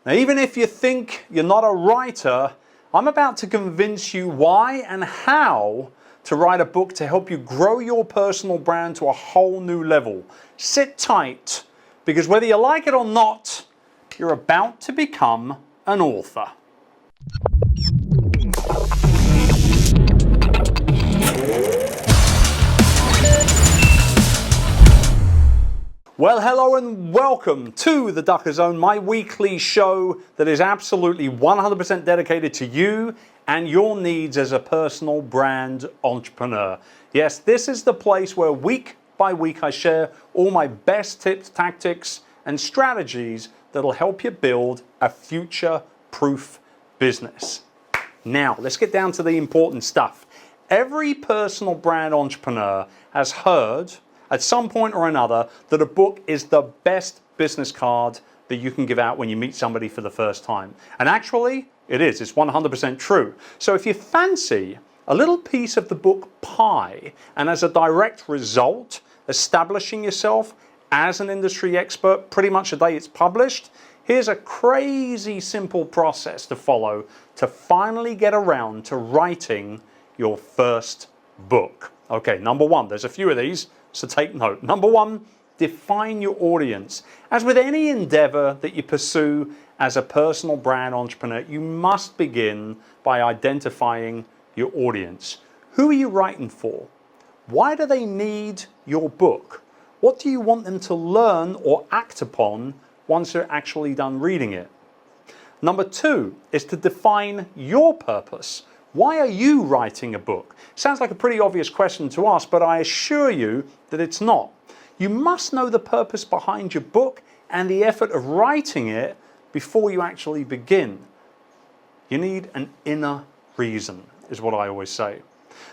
Now, even if you think you're not a writer, I'm about to convince you why and how to write a book to help you grow your personal brand to a whole new level. Sit tight, because whether you like it or not, you're about to become an author. Well, hello and welcome to the Ducker Zone, my weekly show that is absolutely 100% dedicated to you and your needs as a personal brand entrepreneur. Yes, this is the place where week by week I share all my best tips, tactics, and strategies that'll help you build a future-proof business. Now, let's get down to the important stuff. Every personal brand entrepreneur has heard at some point or another that a book is the best business card that you can give out when you meet somebody for the first time. And actually, it is. It's 100% true. So if you fancy a little piece of the book pie, and as a direct result, establishing yourself as an industry expert pretty much the day it's published, here's a crazy simple process to follow to finally get around to writing your first book. Okay, number one, there's a few of these, so take note. Number one, define your audience. As with any endeavor that you pursue as a personal brand entrepreneur, you must begin by identifying your audience. Who are you writing for? Why do they need your book? What do you want them to learn or act upon once they're actually done reading it? Number two is to define your purpose. Why are you writing a book? Sounds like a pretty obvious question to ask, but I assure you that it's not. You must know the purpose behind your book and the effort of writing it before you actually begin. You need an inner reason, is what I always say.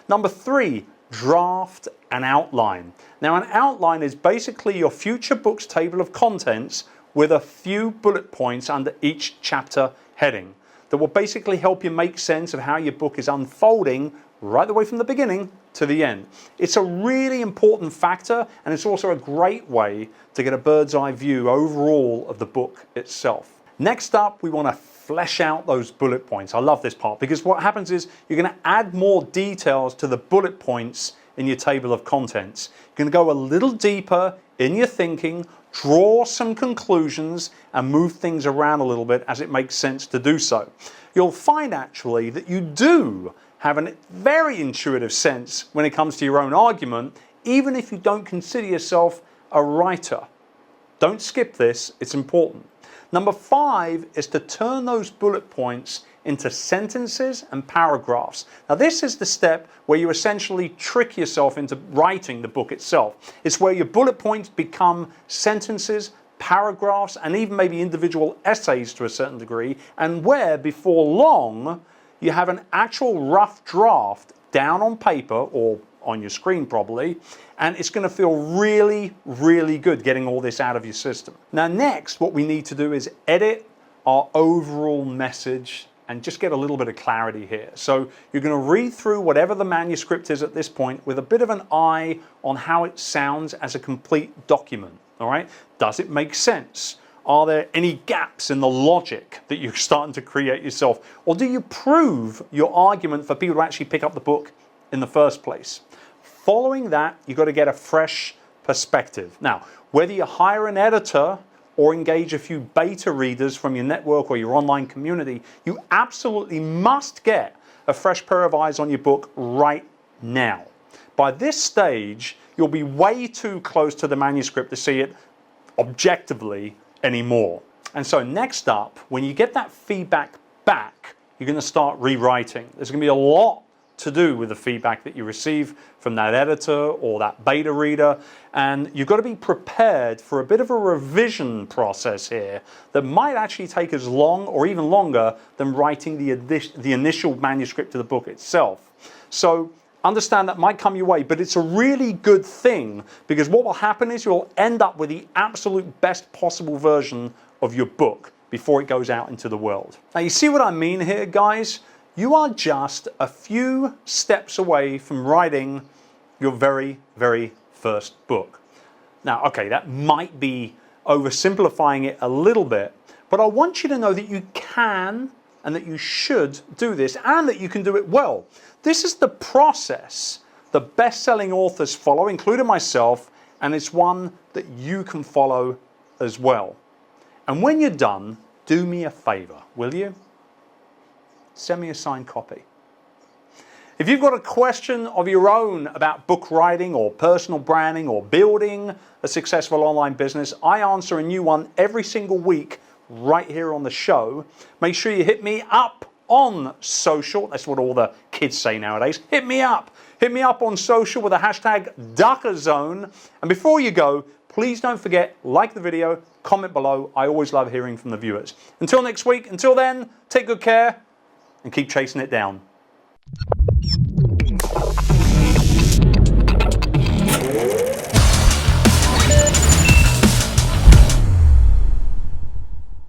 Number three, draft an outline. Now, an outline is basically your future book's table of contents with a few bullet points under each chapter heading that will basically help you make sense of how your book is unfolding right the way from the beginning to the end. It's a really important factor, and it's also a great way to get a bird's eye view overall of the book itself. Next up, we want to flesh out those bullet points. I love this part because what happens is you're going to add more details to the bullet points in your table of contents. You're going to go a little deeper in your thinking, draw some conclusions, and move things around a little bit as it makes sense to do so. You'll find actually that you do have a very intuitive sense when it comes to your own argument, even if you don't consider yourself a writer. Don't skip this, it's important. Number five is to turn those bullet points into sentences and paragraphs. Now, this is the step where you essentially trick yourself into writing the book itself. It's where your bullet points become sentences, paragraphs, and even maybe individual essays to a certain degree, and where before long you have an actual rough draft down on paper or on your screen probably, and it's going to feel really, really good getting all this out of your system. Now, next, what we need to do is edit our overall message and just get a little bit of clarity here. So you're going to read through whatever the manuscript is at this point with a bit of an eye on how it sounds as a complete document. All right? Does it make sense? Are there any gaps in the logic that you're starting to create yourself? Or do you prove your argument for people to actually pick up the book in the first place? Following that, you've got to get a fresh perspective. Now, whether you hire an editor or engage a few beta readers from your network or your online community, you absolutely must get a fresh pair of eyes on your book right now. By this stage, you'll be way too close to the manuscript to see it objectively anymore. And so next up, when you get that feedback back, you're going to start rewriting. There's going to be a lot to do with the feedback that you receive from that editor or that beta reader, and you've got to be prepared for a bit of a revision process here that might actually take as long or even longer than writing the initial manuscript of the book itself. So understand that might come your way, but it's a really good thing, because what will happen is you'll end up with the absolute best possible version of your book before it goes out into the world. Now, you see what I mean here, guys? You are just a few steps away from writing your very, very first book. Now, okay, that might be oversimplifying it a little bit, But I want you to know that you can and that you should do this and that you can do it well. This is the process that best-selling authors follow, including myself, and it's one that you can follow as well. And when you're done, do me a favor, will you? Send me a signed copy. If you've got a question of your own about book writing or personal branding or building a successful online business, I answer a new one every single week right here on the show. Make sure you hit me up on social. That's what all the kids say nowadays. Hit me up. Hit me up on social with the hashtag DuckerZone. And before you go, please don't forget, like the video, comment below. I always love hearing from the viewers. Until next week, until then, take good care and keep chasing it down.